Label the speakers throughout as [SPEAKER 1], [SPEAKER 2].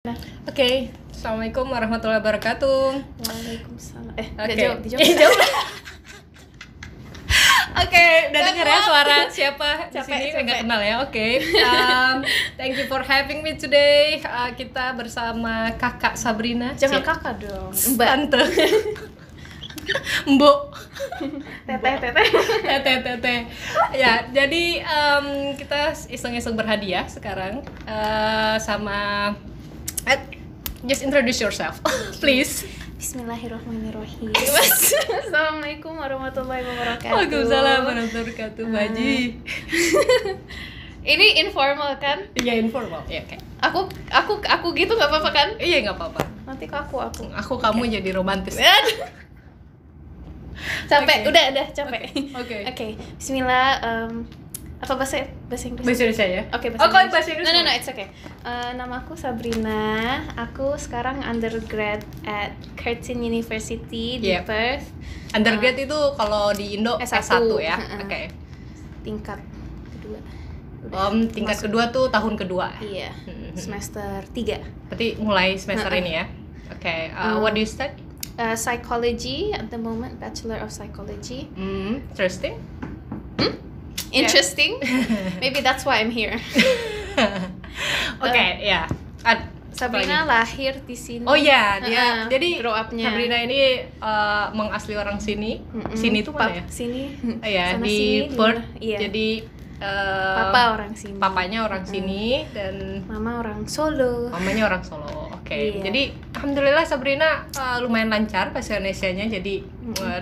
[SPEAKER 1] Nah,
[SPEAKER 2] Oke, Assalamualaikum warahmatullahi wabarakatuh.
[SPEAKER 1] Waalaikumsalam.
[SPEAKER 2] Oke.
[SPEAKER 1] Dijawab.
[SPEAKER 2] Oke, udah denger ya suara siapa di
[SPEAKER 1] Capek.
[SPEAKER 2] sini? Nggak kenal ya. Oke. Thank you for having me today. Kita bersama Kakak Sabrina.
[SPEAKER 1] Jangan kakak dong. Mbak.
[SPEAKER 2] Tante. Mbok.
[SPEAKER 1] Teteh.
[SPEAKER 2] Ya, jadi kita iseng-iseng berhadiah sekarang sama just introduce yourself, please.
[SPEAKER 1] Bismillahirrahmanirrahim. Assalamualaikum warahmatullahi wabarakatuh.
[SPEAKER 2] Waalaikumsalam warahmatullahi wabarakatuh, Baji.
[SPEAKER 1] Ini informal kan?
[SPEAKER 2] Iya, informal. Ya, oke.
[SPEAKER 1] Aku gitu nggak apa-apa kan?
[SPEAKER 2] Iya, nggak apa-apa.
[SPEAKER 1] Nanti ke aku.
[SPEAKER 2] Aku kamu jadi romantis.
[SPEAKER 1] Capek,
[SPEAKER 2] Oke.
[SPEAKER 1] udah capek.
[SPEAKER 2] Oke.
[SPEAKER 1] Bismillah. Apa bahasa Inggris?
[SPEAKER 2] Bahasa Indonesia ya?
[SPEAKER 1] Oke,
[SPEAKER 2] Oh, kalau bahasa Inggris?
[SPEAKER 1] No, it's okay. Nama aku Sabrina. Aku sekarang undergrad at Curtin University di
[SPEAKER 2] Yep.
[SPEAKER 1] Perth.
[SPEAKER 2] Undergrad itu kalau di Indo
[SPEAKER 1] S1
[SPEAKER 2] S1 ya? Oke.
[SPEAKER 1] Tingkat kedua.
[SPEAKER 2] Tingkat
[SPEAKER 1] Masuk.
[SPEAKER 2] kedua tuh tahun kedua.
[SPEAKER 1] Iya.
[SPEAKER 2] Mhm.
[SPEAKER 1] Semester 3.
[SPEAKER 2] Berarti mulai semester ini ya? Oke. What do you study?
[SPEAKER 1] Psychology at the moment, Bachelor of Psychology.
[SPEAKER 2] Interesting.
[SPEAKER 1] Interesting. Maybe that's why I'm here.
[SPEAKER 2] Oke, ya.
[SPEAKER 1] Sabrina lahir di sini.
[SPEAKER 2] Oh iya, dia jadi
[SPEAKER 1] grow up-nya.
[SPEAKER 2] Sabrina ini mengasli orang sini. Sini itu mana ya?
[SPEAKER 1] Sini.
[SPEAKER 2] Iya,
[SPEAKER 1] Sana
[SPEAKER 2] di
[SPEAKER 1] sini,
[SPEAKER 2] Perth.
[SPEAKER 1] iya.
[SPEAKER 2] Jadi
[SPEAKER 1] Papa orang sini.
[SPEAKER 2] papanya orang sini dan
[SPEAKER 1] Mama orang Solo.
[SPEAKER 2] mamanya orang Solo. Oke.
[SPEAKER 1] Iya.
[SPEAKER 2] Jadi alhamdulillah Sabrina lumayan lancar bahasa Indonesianya. Jadi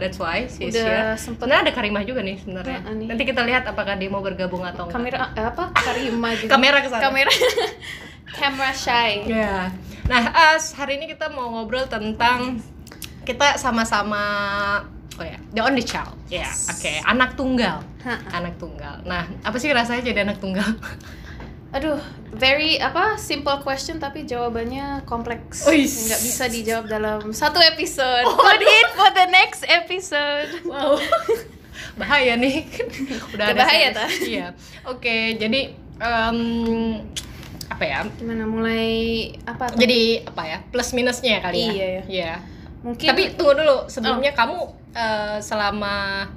[SPEAKER 2] that's why she's
[SPEAKER 1] Udah
[SPEAKER 2] here.
[SPEAKER 1] sempet-
[SPEAKER 2] Sebenarnya ada Karimah juga nih sebenarnya.
[SPEAKER 1] nih.
[SPEAKER 2] Nanti kita lihat apakah dia mau bergabung atau enggak.
[SPEAKER 1] Kamera Karima juga.
[SPEAKER 2] Kamera kesana.
[SPEAKER 1] Camera shy.
[SPEAKER 2] Ya. Nah, hari ini kita mau ngobrol tentang kita sama-sama the only child. Ya, oke. Anak tunggal. Anak tunggal. Nah, apa sih rasanya jadi anak tunggal?
[SPEAKER 1] Aduh, very simple question tapi jawabannya kompleks.
[SPEAKER 2] Uish.
[SPEAKER 1] Nggak bisa dijawab dalam satu episode. Put it for the next episode.
[SPEAKER 2] Wow. Bahaya nih. Udah ada
[SPEAKER 1] Bahaya,
[SPEAKER 2] series.
[SPEAKER 1] tah?
[SPEAKER 2] Iya. Oke, jadi apa ya?
[SPEAKER 1] Gimana mulai apa?
[SPEAKER 2] Jadi apa ya? Plus minusnya kali ya.
[SPEAKER 1] Iya, ya.
[SPEAKER 2] Iya.
[SPEAKER 1] Mungkin
[SPEAKER 2] Tapi tunggu dulu, sebelumnya kamu selama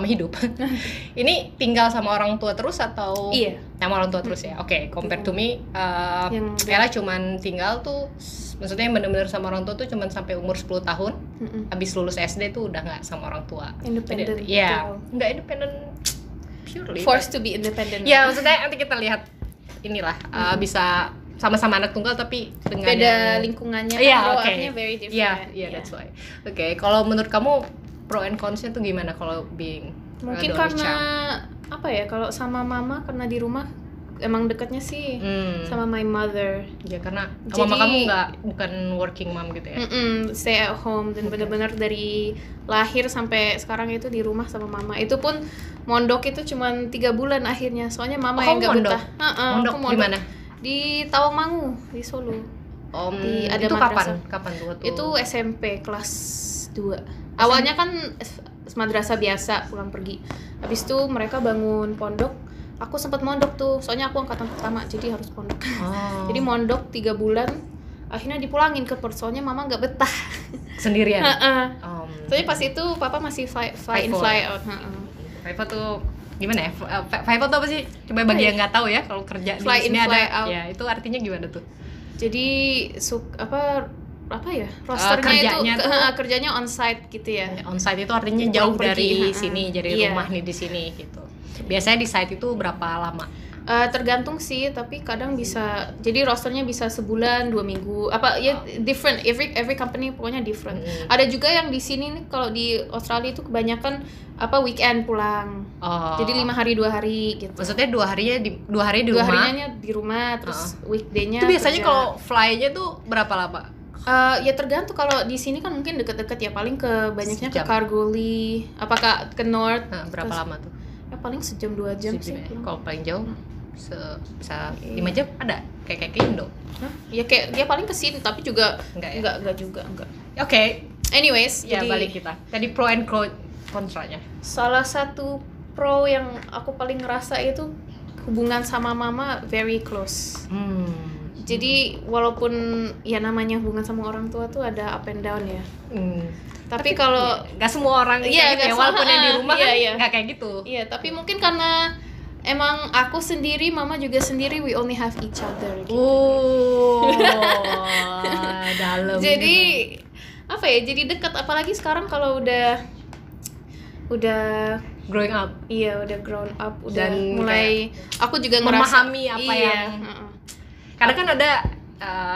[SPEAKER 2] hidup ini tinggal sama orang tua terus atau
[SPEAKER 1] Iya.
[SPEAKER 2] sama orang tua terus ya? Oke, compare to me,
[SPEAKER 1] Yang-
[SPEAKER 2] Ella cuman tinggal tuh, maksudnya bener-bener sama orang tua tuh cuman sampai umur 10 tahun. Habis lulus SD tuh udah nggak sama orang tua.
[SPEAKER 1] Independent
[SPEAKER 2] Iya,
[SPEAKER 1] girl.
[SPEAKER 2] nggak independent purely.
[SPEAKER 1] forced to be independent.
[SPEAKER 2] Ya, maksudnya nanti kita lihat inilah bisa sama-sama anak tunggal tapi dengan
[SPEAKER 1] Beda
[SPEAKER 2] yang-
[SPEAKER 1] lingkungannya,
[SPEAKER 2] Iya,
[SPEAKER 1] grow
[SPEAKER 2] oke.
[SPEAKER 1] up-nya very different.
[SPEAKER 2] Iya, that's why. Oke, kalau menurut kamu pro and cons-nya tuh gimana kalau being
[SPEAKER 1] Mungkin
[SPEAKER 2] the only
[SPEAKER 1] karena
[SPEAKER 2] child?
[SPEAKER 1] kalau sama mama karena di rumah emang dekatnya sih sama my mother.
[SPEAKER 2] Ya karena
[SPEAKER 1] Jadi-
[SPEAKER 2] mama kamu bukan working mom gitu ya.
[SPEAKER 1] Stay at home dan benar-benar dari lahir sampai sekarang itu di rumah sama mama. Itu pun mondok itu cuma 3 bulan akhirnya. Soalnya mama yang
[SPEAKER 2] kamu
[SPEAKER 1] nggak
[SPEAKER 2] mondok?
[SPEAKER 1] betah.
[SPEAKER 2] Mondok
[SPEAKER 1] Aku
[SPEAKER 2] di mana?
[SPEAKER 1] Di Tawangmangu di Solo. Ada
[SPEAKER 2] itu
[SPEAKER 1] madrasah.
[SPEAKER 2] kapan tuh?
[SPEAKER 1] Itu SMP kelas 2. Awalnya kan madrasah biasa pulang pergi. Habis itu mereka bangun pondok. Aku sempat mondok tuh. Soalnya aku angkatan pertama jadi harus pondok.
[SPEAKER 2] Oh.
[SPEAKER 1] Jadi mondok 3 bulan. Akhirnya dipulangin ke Perth. Soalnya mama nggak betah.
[SPEAKER 2] Sendirian.
[SPEAKER 1] Soalnya pas itu papa masih fly in
[SPEAKER 2] Five-O.
[SPEAKER 1] fly out.
[SPEAKER 2] Five tuh gimana ya? Five tuh apa sih? Coba bagi yang nggak tahu ya, kalau kerja
[SPEAKER 1] Fly
[SPEAKER 2] di
[SPEAKER 1] in,
[SPEAKER 2] sini
[SPEAKER 1] fly
[SPEAKER 2] ada.
[SPEAKER 1] out.
[SPEAKER 2] Ya, itu artinya gimana tuh?
[SPEAKER 1] Jadi rosternya
[SPEAKER 2] kerjanya
[SPEAKER 1] itu
[SPEAKER 2] tuh-
[SPEAKER 1] kerjanya on site gitu ya.
[SPEAKER 2] On-site itu artinya
[SPEAKER 1] Pulang
[SPEAKER 2] jauh
[SPEAKER 1] pergi,
[SPEAKER 2] dari
[SPEAKER 1] ha-ha.
[SPEAKER 2] sini, dari
[SPEAKER 1] Iya.
[SPEAKER 2] rumah nih di sini gitu. Biasanya di site itu berapa lama?
[SPEAKER 1] Tergantung sih, tapi kadang bisa jadi rosternya bisa sebulan 2 minggu different, every company pokoknya different. Ada juga yang di sini nih, kalau di Australia itu kebanyakan weekend pulang, jadi 5 hari 2 hari gitu.
[SPEAKER 2] Maksudnya 2 hari di
[SPEAKER 1] 2
[SPEAKER 2] rumah.
[SPEAKER 1] harinya di rumah, terus weekday-nya
[SPEAKER 2] Itu biasanya
[SPEAKER 1] kerja.
[SPEAKER 2] kalau fly-nya tuh berapa lama?
[SPEAKER 1] Ya tergantung, kalau di sini kan mungkin deket-deket ya, paling ke banyaknya ke
[SPEAKER 2] Sejam.
[SPEAKER 1] Kalgoorlie, apakah ke North.
[SPEAKER 2] Berapa lama tuh?
[SPEAKER 1] Ya paling sejam 2 jam sih.
[SPEAKER 2] Sejam ya? Kalau paling jauh bisa 5 jam ada kayak ke Indo.
[SPEAKER 1] Hah? Ya kayak dia paling kesini, tapi juga
[SPEAKER 2] Enggak ya?
[SPEAKER 1] enggak juga enggak.
[SPEAKER 2] Oke,
[SPEAKER 1] Anyways,
[SPEAKER 2] ya
[SPEAKER 1] jadi
[SPEAKER 2] balik kita. Tadi pro and kontranya.
[SPEAKER 1] salah satu pro yang aku paling ngerasa itu hubungan sama mama very close. Jadi walaupun ya namanya hubungan sama orang tua tuh ada up and down ya. Tapi kalau
[SPEAKER 2] nggak semua orang kayak gitu ya, walaupun yang di rumah kan nggak kayak gitu.
[SPEAKER 1] Iya, tapi mungkin karena emang aku sendiri, mama juga sendiri, we only have each other gitu.
[SPEAKER 2] Dalam.
[SPEAKER 1] Jadi apa ya? Jadi dekat, apalagi sekarang kalau udah
[SPEAKER 2] growing up.
[SPEAKER 1] Iya, udah grown up, udah
[SPEAKER 2] dan
[SPEAKER 1] mulai aku juga
[SPEAKER 2] memahami apa yang karena kan ada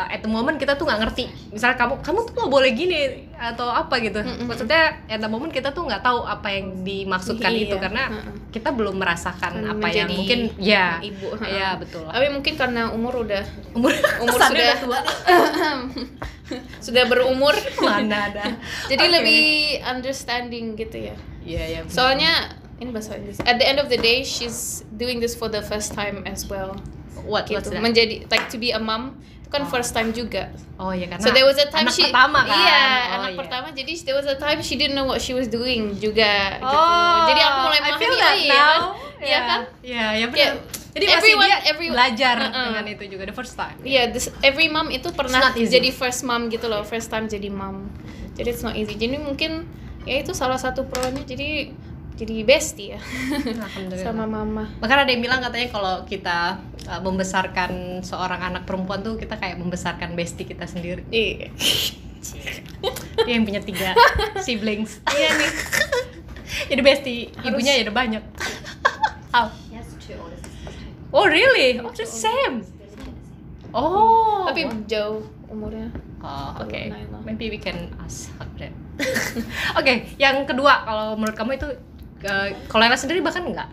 [SPEAKER 2] at the moment kita tuh nggak ngerti, misalnya kamu tuh nggak boleh gini atau apa gitu. Maksudnya at the moment kita tuh nggak tahu apa yang dimaksudkan itu karena kita belum merasakan apa yang mungkin
[SPEAKER 1] ibu.
[SPEAKER 2] Ya betul.
[SPEAKER 1] Tapi mungkin karena umur sudah
[SPEAKER 2] tua.
[SPEAKER 1] sudah berumur,
[SPEAKER 2] mana ada.
[SPEAKER 1] Jadi lebih understanding gitu ya.
[SPEAKER 2] Iya.
[SPEAKER 1] Soalnya ini bahasa Inggris. At the end of the day, she's doing this for the first time as well.
[SPEAKER 2] What's
[SPEAKER 1] gitu.
[SPEAKER 2] that?
[SPEAKER 1] Menjadi to be a mom itu kan first time juga.
[SPEAKER 2] Oh iya, karena
[SPEAKER 1] so there was a time
[SPEAKER 2] anak pertama kan.
[SPEAKER 1] Iya, anak pertama. Jadi there was a time she didn't know what she was doing juga gitu. Jadi aku mulai memahami
[SPEAKER 2] Iya kan? Iya benar. Jadi
[SPEAKER 1] everyone
[SPEAKER 2] belajar dengan itu juga the first time.
[SPEAKER 1] Iya, every mom itu pernah jadi first mom gitu loh, first time jadi mom. Jadi it's not easy. Jadi mungkin ya itu salah satu pro-nya, jadi bestie ya sama mama.
[SPEAKER 2] Bahkan ada yang bilang katanya kalau kita membesarkan seorang anak perempuan tuh kita kayak membesarkan bestie kita sendiri.
[SPEAKER 1] Iya.
[SPEAKER 2] Dia yang punya 3 siblings.
[SPEAKER 1] Iya nih.
[SPEAKER 2] Jadi bestie ibunya ya udah banyak. Oh really? Oh the same. Oh.
[SPEAKER 1] Tapi jauh umurnya.
[SPEAKER 2] Oh oke. Maybe we can ask her. Oke, yang kedua kalau menurut kamu itu kalau Ella sendiri bahkan enggak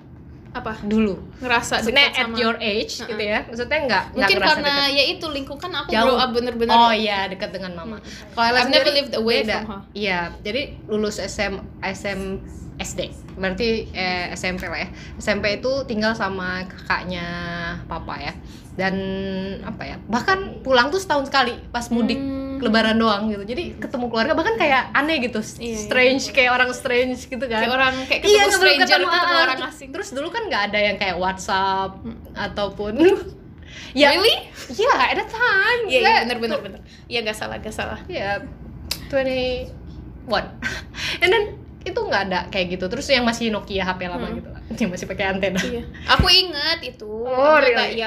[SPEAKER 1] apa
[SPEAKER 2] dulu
[SPEAKER 1] ngerasa
[SPEAKER 2] dekat at your age gitu ya, maksudnya enggak
[SPEAKER 1] mungkin
[SPEAKER 2] ngerasa
[SPEAKER 1] karena
[SPEAKER 2] deket.
[SPEAKER 1] ya itu lingkungan aku
[SPEAKER 2] Jauh.
[SPEAKER 1] grow up bener-bener
[SPEAKER 2] iya dekat dengan mama. Kalau Ella
[SPEAKER 1] I've
[SPEAKER 2] sendiri
[SPEAKER 1] never lived away
[SPEAKER 2] beda.
[SPEAKER 1] from her.
[SPEAKER 2] Iya, jadi lulus SD berarti SMP lah ya. SMP itu tinggal sama kakaknya papa ya, dan apa ya, bahkan pulang tuh setahun sekali pas mudik lebaran doang gitu. Jadi ketemu keluarga bahkan kayak aneh gitu, strange, kayak orang strange gitu kan,
[SPEAKER 1] kayak orang kayak ketemu stranger, ketemu orang asing.
[SPEAKER 2] Terus dulu kan nggak ada yang kayak WhatsApp ataupun ya
[SPEAKER 1] really?
[SPEAKER 2] Iya, at that time.
[SPEAKER 1] Iya, bener. Iya, nggak salah.
[SPEAKER 2] Iya, 21. And then itu nggak ada kayak gitu. Terus yang masih Nokia HP lama gitu lah, yang masih pakai antena.
[SPEAKER 1] Iya. Aku ingat itu.
[SPEAKER 2] Really?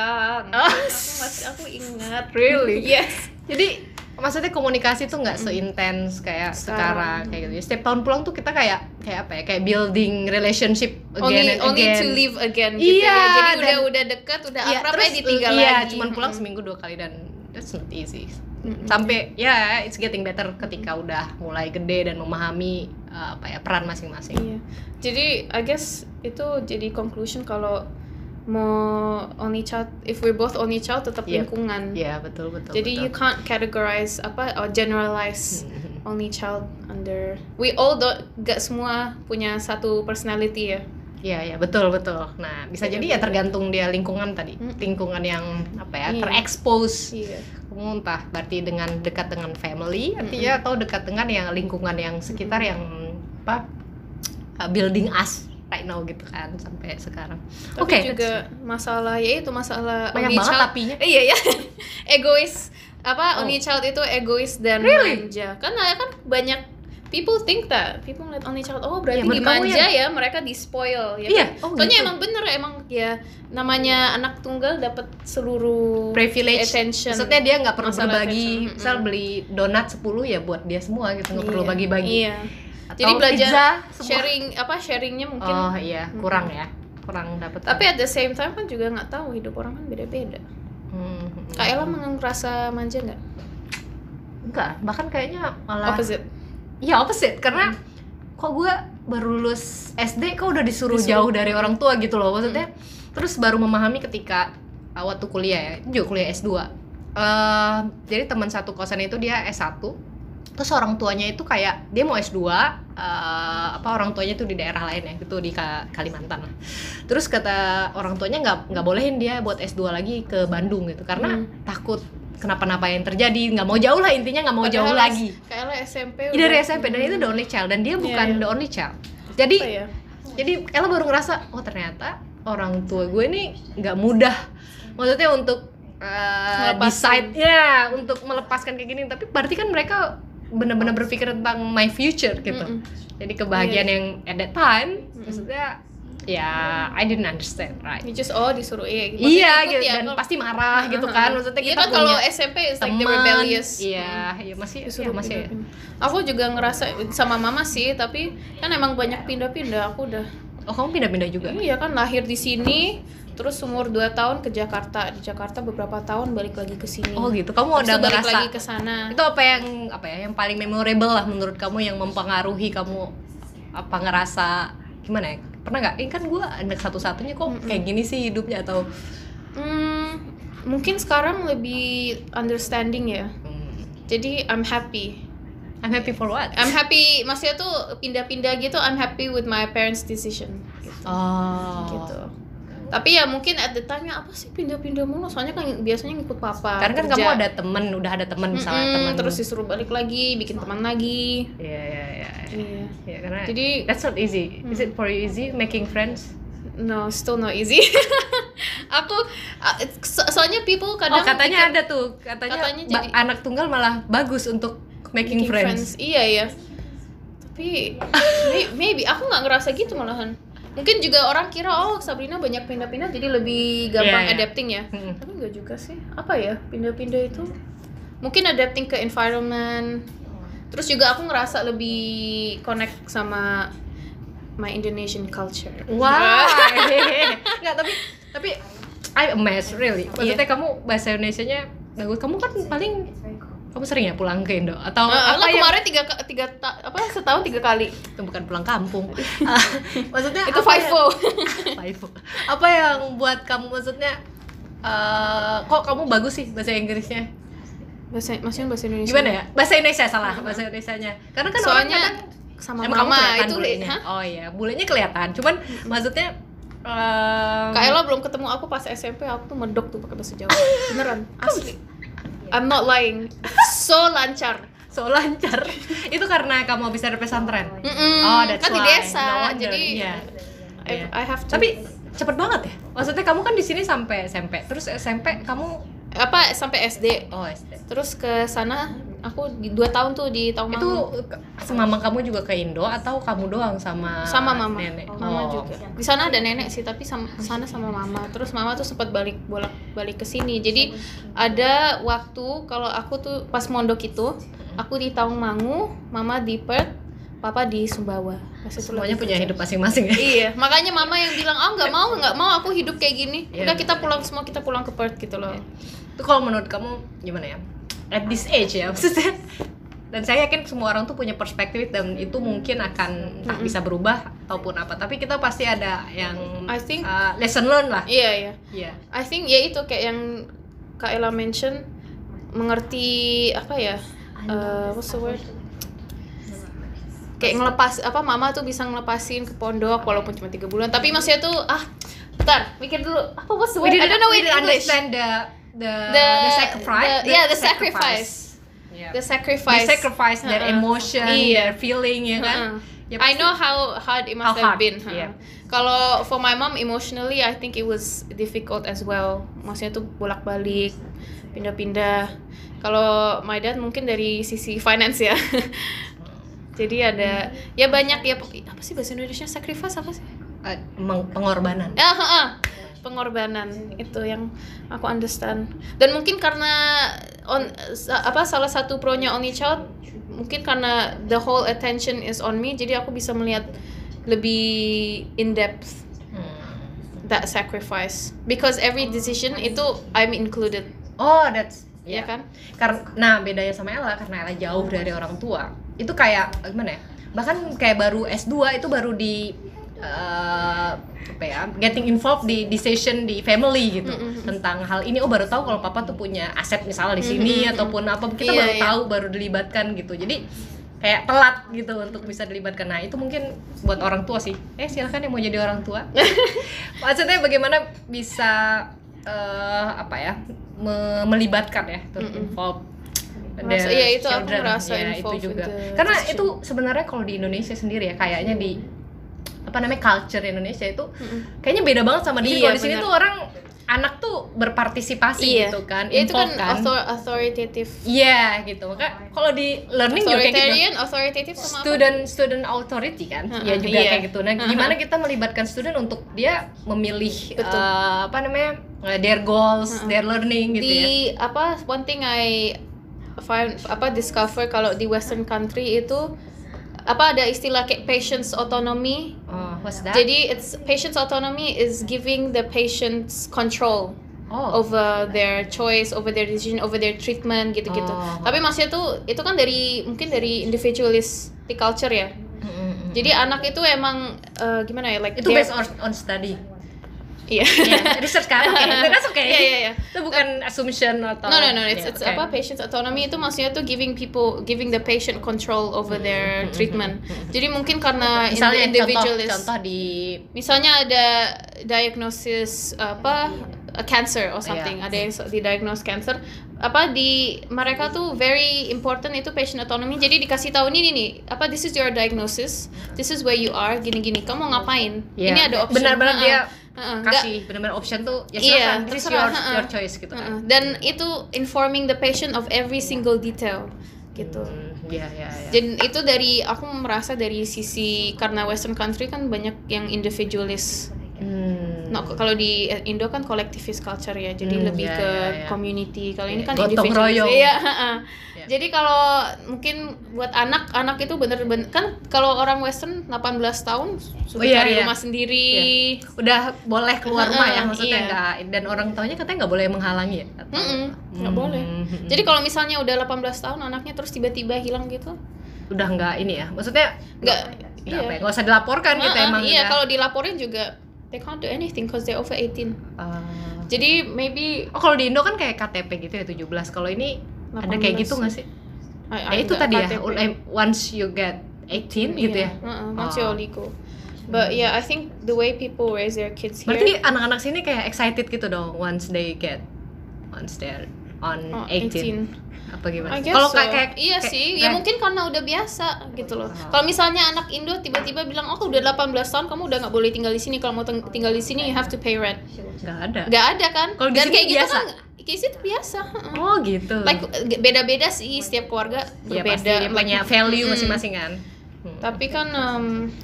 [SPEAKER 1] Aku ingat.
[SPEAKER 2] Really?
[SPEAKER 1] Yes.
[SPEAKER 2] Jadi maksudnya komunikasi tuh nggak seintens kayak sekarang kayak gitu. Setiap tahun pulang tuh kita kayak apa ya? Kayak building relationship again and again.
[SPEAKER 1] Only to live again gitu ya. Jadi udah dekat, udah akrab ditinggal lagi.
[SPEAKER 2] Iya, cuman pulang seminggu 2 kali dan that's not easy. Sampai it's getting better ketika udah mulai gede dan memahami peran masing-masing.
[SPEAKER 1] Iya. Jadi I guess itu jadi conclusion kalau mau only child, if we're both only child tetap lingkungan.
[SPEAKER 2] Iya, betul.
[SPEAKER 1] Jadi you can't categorize or generalize only child under. We all gak semua punya satu personality ya.
[SPEAKER 2] Iya, betul. Nah, bisa jadi ya tergantung dia lingkungan tadi. Lingkungan yang terekspos.
[SPEAKER 1] Iya.
[SPEAKER 2] Kamu entah berarti dengan dekat dengan family artinya atau dekat dengan yang lingkungan yang sekitar yang building us right now gitu kan sampai sekarang.
[SPEAKER 1] Tapi juga masalah
[SPEAKER 2] banyak
[SPEAKER 1] only
[SPEAKER 2] banget
[SPEAKER 1] child.
[SPEAKER 2] tapinya.
[SPEAKER 1] Iya. Egois. Only child itu egois dan manja. Karena kan banyak people think that people ngeliat only child berarti dimanja ya, mereka di spoil ya.
[SPEAKER 2] Iya.
[SPEAKER 1] Kan? Soalnya emang bener ya namanya anak tunggal dapat seluruh
[SPEAKER 2] privilege
[SPEAKER 1] attention.
[SPEAKER 2] Maksudnya dia nggak perlu berbagi, misal beli donat 10 ya buat dia semua gitu, nggak perlu bagi-bagi.
[SPEAKER 1] Iya.
[SPEAKER 2] Atau
[SPEAKER 1] jadi belajar
[SPEAKER 2] pizza,
[SPEAKER 1] sharingnya mungkin
[SPEAKER 2] kurang dapat.
[SPEAKER 1] Tapi at the same time kan juga nggak tahu, hidup orang kan beda-beda. Kak Ella merasa manja nggak?
[SPEAKER 2] Enggak, bahkan kayaknya malah
[SPEAKER 1] opposite.
[SPEAKER 2] Iya opposite, karena kok gue baru lulus SD kok udah disuruh jauh dari orang tua gitu loh, maksudnya. Terus baru memahami ketika waktu kuliah ya, juga kuliah S2. Jadi teman satu kosan itu dia S1. Terus orang tuanya itu kayak dia mau S2, orang tuanya tuh di daerah lain ya, gitu di Kalimantan lah. Terus kata orang tuanya nggak bolehin dia buat S2 lagi ke Bandung gitu, karena takut kenapa-napa yang terjadi, nggak mau jauh lah, intinya nggak mau jauh lagi.
[SPEAKER 1] Kayak SMP.
[SPEAKER 2] Dari SMP dan itu the only child dan dia bukan the only child. Jadi Ella baru ngerasa ternyata orang tua gue nih nggak mudah, maksudnya untuk decide ya untuk melepaskan kayak gini, tapi berarti kan mereka benar-benar berpikir tentang my future gitu. Jadi kebahagiaan yang at that time maksudnya ya I didn't understand, right?
[SPEAKER 1] You just disuruh gitu.
[SPEAKER 2] Iya gitu, ya, dan pasti marah gitu kan. Maksudnya kita
[SPEAKER 1] kan kalau SMP is like the rebellious.
[SPEAKER 2] Iya, masih
[SPEAKER 1] disuruh
[SPEAKER 2] masih.
[SPEAKER 1] Aku juga ngerasa sama mama sih, tapi kan emang banyak pindah-pindah. Aku udah.
[SPEAKER 2] Oh, kamu pindah-pindah juga?
[SPEAKER 1] Iya kan, lahir di sini, terus umur 2 tahun ke Jakarta. Di Jakarta beberapa tahun balik lagi ke sini.
[SPEAKER 2] Oh gitu. Kamu udah
[SPEAKER 1] balik
[SPEAKER 2] merasa
[SPEAKER 1] lagi ke sana.
[SPEAKER 2] Itu apa yang paling memorable lah menurut kamu, yang mempengaruhi kamu, apa ngerasa gimana ya? Pernah nggak? Ini kan gue anak satu-satunya kok kayak gini sih hidupnya, atau
[SPEAKER 1] mungkin sekarang lebih understanding ya. Jadi I'm happy
[SPEAKER 2] for what?
[SPEAKER 1] I'm happy, maksudnya tuh pindah-pindah gitu. I'm happy with my parents' decision gitu. Gitu. Tapi ya mungkin at the time-nya apa sih pindah-pindah mulu, soalnya kan biasanya ngikut papa.
[SPEAKER 2] Karena kan kamu udah ada teman misalnya, teman
[SPEAKER 1] terus disuruh balik lagi, bikin teman lagi.
[SPEAKER 2] Iya. Ya, karena
[SPEAKER 1] jadi
[SPEAKER 2] that's not easy. Is it for you easy making friends?
[SPEAKER 1] No, still not easy. Aku soalnya people kadang
[SPEAKER 2] katanya ada tuh, katanya jadi, anak tunggal malah bagus untuk making friends.
[SPEAKER 1] Iya ya. Tapi maybe aku nggak ngerasa gitu malahan. Mungkin juga orang kira Sabrina banyak pindah-pindah jadi lebih gampang adapting ya. Tapi enggak juga sih. Apa ya, pindah-pindah itu mungkin adapting ke environment. Terus juga aku ngerasa lebih connect sama my Indonesian culture.
[SPEAKER 2] Wah. Enggak, tapi I'm amazed really. Maksudnya kamu bahasa Indonesianya bagus. Kamu kan paling kamu sering ya pulang ke Indo atau
[SPEAKER 1] apa kemarin setahun 3 kali.
[SPEAKER 2] Itu bukan pulang kampung. Maksudnya
[SPEAKER 1] itu FIFO.
[SPEAKER 2] Apa yang buat kamu, maksudnya kok kamu bagus sih bahasa Inggrisnya?
[SPEAKER 1] Maksudnya bahasa Indonesia.
[SPEAKER 2] Gimana ya? Bahasa Indonesia salah, bahasa Indonesianya. Karena kan
[SPEAKER 1] soalnya
[SPEAKER 2] orang
[SPEAKER 1] sama mama itu
[SPEAKER 2] bulenya. Oh iya, bulenya kelihatan. Cuman maksudnya
[SPEAKER 1] Kak Ella belum ketemu aku pas SMP, aku tuh medok tuh pakai bahasa Jawa. Beneran, asli. I'm not lying. So lancar. Itu karena kamu habis dari pesantren. Oh, that's kan
[SPEAKER 2] why.
[SPEAKER 1] Di desa.
[SPEAKER 2] No,
[SPEAKER 1] jadi I have to.
[SPEAKER 2] Tapi cepet banget ya. Maksudnya kamu kan di sini sampai SMP. Terus SMP kamu
[SPEAKER 1] sampai SD.
[SPEAKER 2] Oh, SD.
[SPEAKER 1] Terus ke sana aku 2 tahun tuh di Tawangmangu.
[SPEAKER 2] Itu mama kamu juga ke Indo atau kamu doang sama
[SPEAKER 1] mama?
[SPEAKER 2] Nenek?
[SPEAKER 1] Mama juga. Di sana ada nenek sih, tapi sana sama mama. Terus mama tuh sempat bolak-balik ke sini. Jadi ada waktu kalau aku tuh pas mondok itu, aku di Tawangmangu, mama di Perth, papa di Sumbawa.
[SPEAKER 2] Semuanya punya hidup masing-masing ya.
[SPEAKER 1] Iya, makanya mama yang bilang, nggak mau aku hidup kayak gini. Udah kita pulang ke Perth gitu loh.
[SPEAKER 2] Itu kalau menurut kamu gimana ya? At this age ya, maksudnya. Dan saya yakin semua orang tuh punya perspektif dan itu mungkin akan bisa berubah ataupun apa. Tapi kita pasti ada yang
[SPEAKER 1] I think
[SPEAKER 2] lesson learn lah.
[SPEAKER 1] Iya. I think ya itu kayak yang Kak Ella mention, mengerti apa ya? What's the word? Kayak ngelepas mama tuh bisa ngelepasin ke pondok walaupun cuma 3 bulan. Tapi maksudnya tuh bentar, mikir dulu. Apa what's the word? I don't know
[SPEAKER 2] we didn't understand the sacrifice.
[SPEAKER 1] The sacrifice. Yeah. The sacrifice
[SPEAKER 2] their emotion, their feeling, ya kan?
[SPEAKER 1] I know how hard it must have been.
[SPEAKER 2] Yeah.
[SPEAKER 1] Kalau for my mom emotionally, I think it was difficult as well. Maksudnya tuh bolak-balik, pindah-pindah. Kalau my dad mungkin dari sisi finance ya. Jadi ada ya banyak ya, apa sih bahasa Indonesia sacrifice apa sih?
[SPEAKER 2] Pengorbanan.
[SPEAKER 1] Pengorbanan itu yang aku understand. Dan mungkin karena salah satu pro-nya only child, mungkin karena the whole attention is on me, jadi aku bisa melihat lebih in depth that sacrifice, because every decision itu I'm included.
[SPEAKER 2] Oh, that's
[SPEAKER 1] ya kan?
[SPEAKER 2] Karena bedanya sama Ella, karena Ella jauh dari orang tua. Itu kayak gimana ya? Bahkan kayak baru S2 itu baru di getting involved di decision di family gitu, tentang hal ini. Baru tahu kalau papa tuh punya aset misalnya di sini ataupun apa, kita baru tahu, baru dilibatkan gitu. Jadi kayak telat gitu untuk bisa dilibatkan. Nah itu mungkin buat orang tua sih, silakan yang mau jadi orang tua. Maksudnya bagaimana bisa melibatkan ya, involve.
[SPEAKER 1] Itu aku merasa involved
[SPEAKER 2] itu juga. Karena itu sebenarnya kalau di Indonesia sendiri ya, kayaknya di culture Indonesia itu kayaknya beda banget sama di sini. Kalau di sini tuh orang anak tuh berpartisipasi gitu kan,
[SPEAKER 1] itu kan authoritative.
[SPEAKER 2] Iya gitu, maka kalau di learning juga kayak gitu.
[SPEAKER 1] Authoritative sama
[SPEAKER 2] student authority kan, ya juga kayak gitu. Nah, gimana kita melibatkan student untuk dia memilih their goals, their learning gitu ya.
[SPEAKER 1] One thing I discover kalau di Western country itu ada istilah kayak patient's autonomy.
[SPEAKER 2] What's that?
[SPEAKER 1] Jadi patient's autonomy is giving the patients control over their choice, over their decision, over their treatment gitu-gitu. Tapi maksudnya tuh itu kan mungkin dari individualistic culture ya. Jadi anak itu emang gimana ya, like
[SPEAKER 2] itu based on study.
[SPEAKER 1] Iya.
[SPEAKER 2] Research kan, that's okay.
[SPEAKER 1] Iya.
[SPEAKER 2] Itu bukan assumption atau.
[SPEAKER 1] No. It's patient's autonomy itu maksudnya tuh giving the patient control over their treatment. Jadi mungkin karena
[SPEAKER 2] misalnya
[SPEAKER 1] individualist.
[SPEAKER 2] Contoh di.
[SPEAKER 1] Misalnya ada diagnosis cancer or something, ada yang didiagnose cancer. Di mereka tuh very important itu patient autonomy. Jadi dikasih tahu ini this is your diagnosis, this is where you are, gini-gini. Kamu mau ngapain? Ini ada option.
[SPEAKER 2] Benar-benar dia kasih benar-benar option tuh ya silakan, this is your choice gitu kan.
[SPEAKER 1] Dan itu informing the patient of every single detail gitu. Jadi itu aku merasa dari sisi karena Western country kan banyak yang individualist. Kalau di Indo kan collectivist culture ya, jadi lebih ke community. Kalau ini kan individualist. Jadi kalau mungkin buat anak itu bener-bener kan kalau orang Western 18 tahun sudah cari rumah sendiri.
[SPEAKER 2] Udah boleh keluar rumah ya, maksudnya enggak, dan orang tuanya katanya nggak boleh menghalangi ya.
[SPEAKER 1] Nggak boleh. Jadi kalau misalnya udah 18 tahun anaknya terus tiba-tiba hilang gitu,
[SPEAKER 2] udah nggak ini ya, maksudnya nggak usah dilaporkan gitu emang.
[SPEAKER 1] Kalau dilaporin juga they can't do anything because they're over 18. Jadi maybe
[SPEAKER 2] kalau di Indo kan kayak KTP gitu ya 17. Kalau ini 18. Ada kayak gitu nggak sih? Itu tadi KTP. Ya, once you get 18 gitu ya.
[SPEAKER 1] Once you're legal. But I think the way people raise their kids here.
[SPEAKER 2] Berarti anak-anak sini kayak excited gitu dong once they're on 18. Apa gimana?
[SPEAKER 1] Kalau kayak sih, ya mungkin karena udah biasa gitu loh. Kalau misalnya anak Indo tiba-tiba bilang, udah 18 tahun kamu udah nggak boleh tinggal di sini. Kalau mau tinggal di sini you have to pay rent. Nggak ada kan?
[SPEAKER 2] Kalau di sini kayak
[SPEAKER 1] biasa. Kayak itu biasa.
[SPEAKER 2] Gitu.
[SPEAKER 1] Like beda-beda sih, setiap keluarga berbeda.
[SPEAKER 2] Pasti punya value masing-masing kan.
[SPEAKER 1] Tapi kan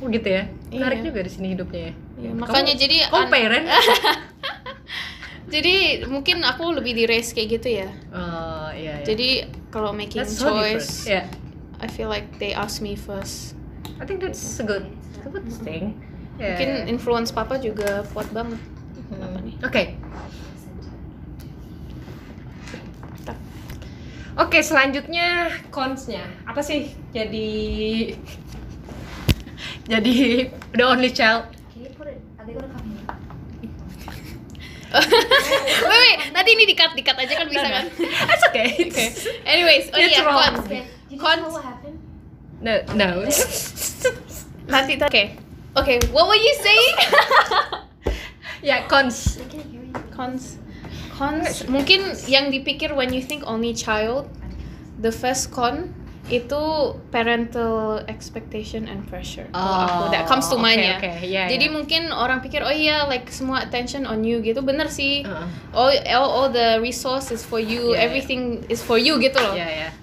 [SPEAKER 2] gitu ya. Menarik juga di sini hidupnya ya.
[SPEAKER 1] Makanya jadi
[SPEAKER 2] kamu pay rent?
[SPEAKER 1] Jadi mungkin aku lebih di raise kayak gitu ya.
[SPEAKER 2] Iya.
[SPEAKER 1] Jadi kalau making
[SPEAKER 2] that's
[SPEAKER 1] choice,
[SPEAKER 2] so
[SPEAKER 1] I feel like they ask me first.
[SPEAKER 2] I think that's a good thing.
[SPEAKER 1] Mungkin influence papa juga kuat banget.
[SPEAKER 2] Oke, selanjutnya cons-nya apa sih? Jadi the only child.
[SPEAKER 1] Wait, nanti ini dikat aja kan bisa kan?
[SPEAKER 2] That's okay.
[SPEAKER 1] Anyways, cons.
[SPEAKER 2] No.
[SPEAKER 1] Nanti Okay, what were you saying?
[SPEAKER 2] Cons.
[SPEAKER 1] Mungkin yang dipikir when you think only child, the first con itu parental expectation and pressure. That comes to mind ya. Jadi mungkin orang pikir like semua attention on you gitu, bener sih. All the resources for you, everything is for you gitu loh.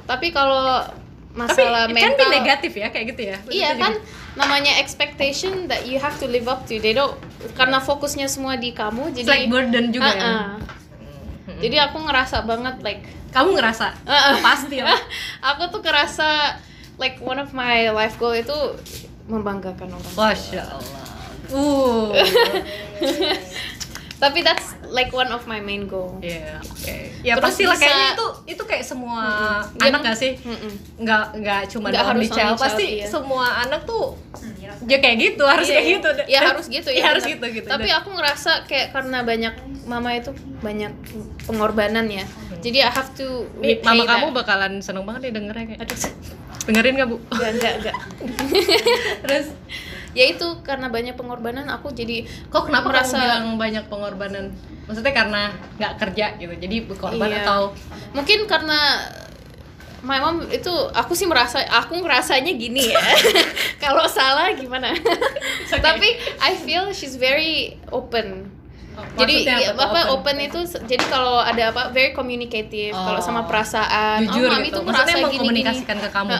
[SPEAKER 1] Tapi kalau masalah mental,
[SPEAKER 2] kan negatif ya kayak gitu ya.
[SPEAKER 1] Iya kan, namanya expectation that you have to live up to. They don't, karena fokusnya semua di kamu, jadi
[SPEAKER 2] it's like burden juga ya.
[SPEAKER 1] Jadi aku ngerasa banget
[SPEAKER 2] kamu ngerasa pasti lah.
[SPEAKER 1] Aku tuh ngerasa like one of my life goal itu membanggakan orang.
[SPEAKER 2] Masya Allah.
[SPEAKER 1] Tapi that's like one of my main goal.
[SPEAKER 2] Ya pasti lah, kayaknya itu kayak semua anak nggak sih? Nggak cuma only child, pasti semua anak tuh ya kayak gitu, harus kayak gitu.
[SPEAKER 1] Harus gitu ya.
[SPEAKER 2] Harus gitu.
[SPEAKER 1] Tapi aku ngerasa kayak karena banyak mama itu banyak pengorbanan ya. Jadi I have to repay
[SPEAKER 2] mama kamu bakalan seneng banget nih dengernya kayak. Dengerin nggak Bu?
[SPEAKER 1] Enggak. Terus ya itu karena banyak pengorbanan aku jadi
[SPEAKER 2] kenapa merasa kamu bilang banyak pengorbanan? Maksudnya karena nggak kerja gitu, jadi berkorban atau
[SPEAKER 1] mungkin karena my mom itu aku ngerasanya gini ya. Kalau salah gimana? Tapi I feel she's very open. Jadi
[SPEAKER 2] Maksudnya
[SPEAKER 1] apa open itu jadi kalau ada apa very communicative, kalau sama perasaan,
[SPEAKER 2] jujur
[SPEAKER 1] mami
[SPEAKER 2] gitu.
[SPEAKER 1] tuh ngerasa
[SPEAKER 2] Maksudnya
[SPEAKER 1] gini
[SPEAKER 2] mengkomunikasikan ke kamu.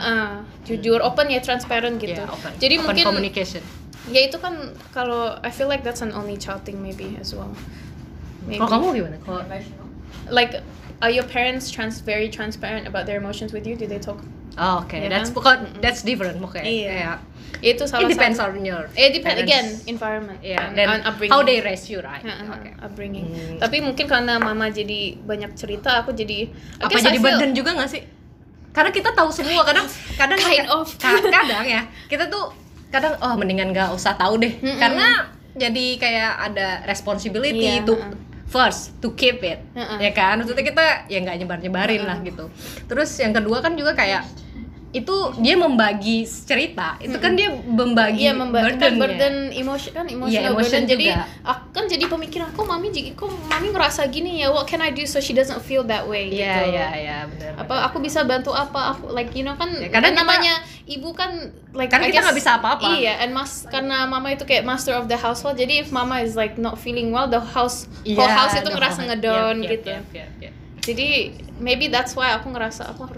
[SPEAKER 1] Jujur, open ya, transparent gitu.
[SPEAKER 2] Open.
[SPEAKER 1] Jadi
[SPEAKER 2] open
[SPEAKER 1] mungkin
[SPEAKER 2] communication.
[SPEAKER 1] ya itu kan kalau I feel like that's an only child thing maybe as well.
[SPEAKER 2] Kalau kamu gimana? Kalau
[SPEAKER 1] like are your parents very transparent about their emotions with you? Do they talk?
[SPEAKER 2] Oh, okay.
[SPEAKER 1] Ya
[SPEAKER 2] That's different. Okay.
[SPEAKER 1] Iya. Itu salah
[SPEAKER 2] It depends
[SPEAKER 1] satu.
[SPEAKER 2] on your
[SPEAKER 1] Depends
[SPEAKER 2] parents.
[SPEAKER 1] again environment
[SPEAKER 2] Dan
[SPEAKER 1] upbringing.
[SPEAKER 2] how they raise you, right?
[SPEAKER 1] Okay. Upbringing. Tapi mungkin karena mama jadi banyak cerita, aku jadi
[SPEAKER 2] Apa jadi burden juga nggak sih? Karena kita tahu semua, kadang
[SPEAKER 1] kind of.
[SPEAKER 2] kadang ya kita tuh kadang mendingan nggak usah tahu deh, karena jadi kayak ada responsibility to first to keep it, ya kan? Maksudnya kita ya nggak nyebarin lah gitu. Terus yang kedua kan juga kayak itu dia membagi cerita, itu kan dia membagi
[SPEAKER 1] burden emotional burden. Jadi
[SPEAKER 2] juga.
[SPEAKER 1] Aku kan jadi pemikiran mami ngerasa gini ya, what can I do so she doesn't feel that way gitu.
[SPEAKER 2] Iya benar.
[SPEAKER 1] Apa aku bisa bantu apa, aku like kan
[SPEAKER 2] ya, kadang
[SPEAKER 1] namanya ibu kan like
[SPEAKER 2] karena kita nggak bisa apa-apa.
[SPEAKER 1] Iya, and karena mama itu kayak master of the household, jadi if mama is like not feeling well, the whole house itu ngerasa ngedown gitu. Jadi maybe that's why aku ngerasa aku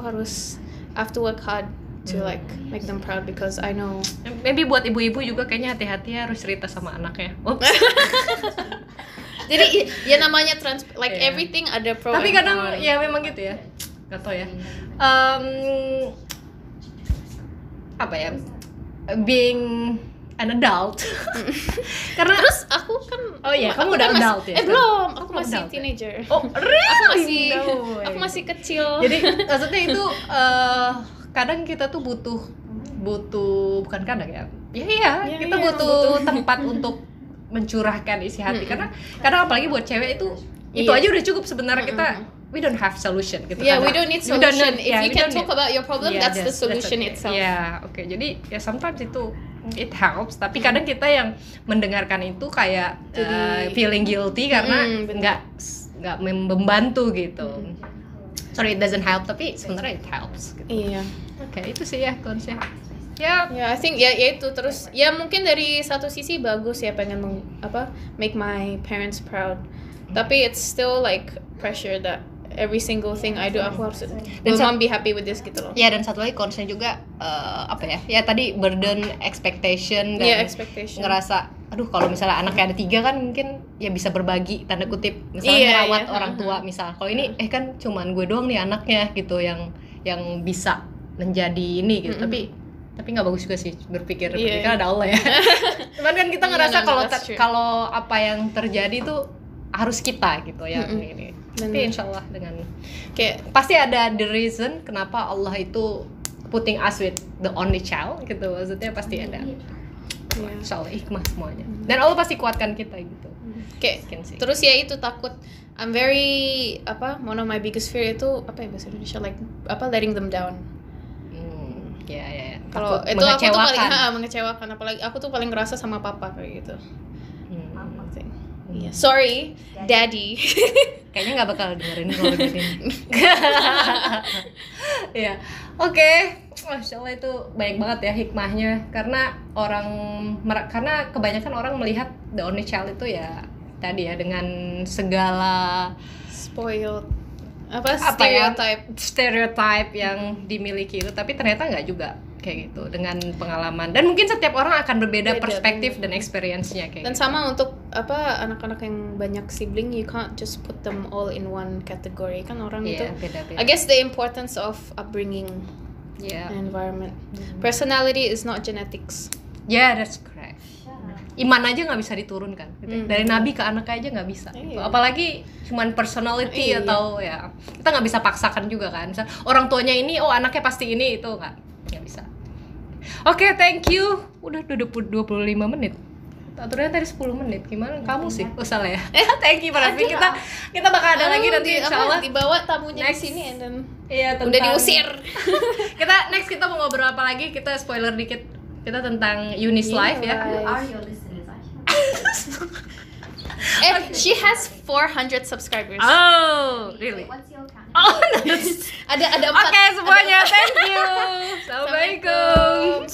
[SPEAKER 1] harus I have to work hard to like make them proud because I know.
[SPEAKER 2] Maybe buat ibu-ibu juga kayaknya hati-hati harus cerita sama anaknya.
[SPEAKER 1] Jadi ya namanya everything ada pro.
[SPEAKER 2] Tapi kadang ya memang gitu ya. Gak tau ya. Apa ya? Being an adult. Karena
[SPEAKER 1] terus aku kan
[SPEAKER 2] kamu udah adult ya?
[SPEAKER 1] Belum, aku masih teenager.
[SPEAKER 2] Oh, really?
[SPEAKER 1] Aku masih kecil.
[SPEAKER 2] Jadi maksudnya itu kadang kita tuh butuh bukan kadang ya. Kita butuh tempat untuk mencurahkan isi hati, karena kadang apalagi buat cewek itu aja udah cukup sebenarnya. Kita we don't have solution gitu.
[SPEAKER 1] We don't need solution. If you can talk about your problem, that's the solution itself.
[SPEAKER 2] Oke. Jadi ya sometimes itu it helps, tapi kadang kita yang mendengarkan itu kayak feeling guilty karena nggak membantu gitu. Sorry, it doesn't help, tapi sebenarnya it helps gitu.
[SPEAKER 1] Iya.
[SPEAKER 2] Oke, itu sih ya konsep.
[SPEAKER 1] I think itu terus ya mungkin dari satu sisi bagus ya, pengen make my parents proud. Tapi it's still like pressure that every single thing I do aku harus will mom be happy with this gitu loh.
[SPEAKER 2] Ya, dan satu lagi concern juga ya tadi burden, expectation dan ngerasa aduh kalau misalnya anaknya ada 3 kan mungkin ya bisa berbagi tanda kutip misalnya merawat orang tua misal. Kalau ini kan cuman gue doang nih anaknya gitu yang bisa menjadi ini gitu. Tapi nggak bagus juga sih berpikir kan ada Allah ya. Cuman kan kita ngerasa kalau apa yang terjadi tuh harus kita gitu ya ini. Tapi insyaallah dengan kayak pasti ada the reason kenapa Allah itu putting us with the only child gitu, maksudnya pasti ada. Insyaallah hikmah semuanya. Dan Allah pasti kuatkan kita gitu.
[SPEAKER 1] Terus ya itu takut I'm very one of my biggest fear itu apa ya bahasa Indonesia, like letting them down. Kalau itu aku tuh paling mengecewakan, apalagi aku tuh paling ngerasa sama papa kayak gitu. Sorry, daddy.
[SPEAKER 2] Kayaknya nggak bakal dengerin kalau gini. Ya, oke. Masya Allah itu banyak banget ya hikmahnya, karena kebanyakan orang melihat the only child itu ya tadi ya dengan segala
[SPEAKER 1] spoiled
[SPEAKER 2] stereotype yang dimiliki itu, tapi ternyata nggak juga kayak gitu dengan pengalaman, dan mungkin setiap orang akan berbeda perspektif dan experience-nya kayak
[SPEAKER 1] dan gitu. Sama untuk anak-anak yang banyak sibling, you can't just put them all in one category kan, orang itu beda-beda. I guess the importance of upbringing and environment. Personality is not genetics.
[SPEAKER 2] That's correct. Iman aja nggak bisa diturunkan gitu. Dari nabi ke anak aja nggak bisa gitu. Apalagi cuman personality atau ya kita nggak bisa paksakan juga kan. Misal orang tuanya ini anaknya pasti ini, itu nggak bisa. Oke, thank you. Udah 25 menit. Aturannya tadi 10 menit. Gimana kamu sih? Salah ya. Thank you para kita bakal ada lagi nanti insyaallah.
[SPEAKER 1] Dibawa tamunya di sini and then
[SPEAKER 2] udah
[SPEAKER 1] diusir.
[SPEAKER 2] Kita mau ngobrol apa lagi? Kita spoiler dikit. Kita tentang Eunice Life ya.
[SPEAKER 1] She has 400 subscribers.
[SPEAKER 2] Oh, really?
[SPEAKER 3] What's your account?
[SPEAKER 1] Ada 4.
[SPEAKER 2] Oke, semuanya. Thank you. Assalamualaikum.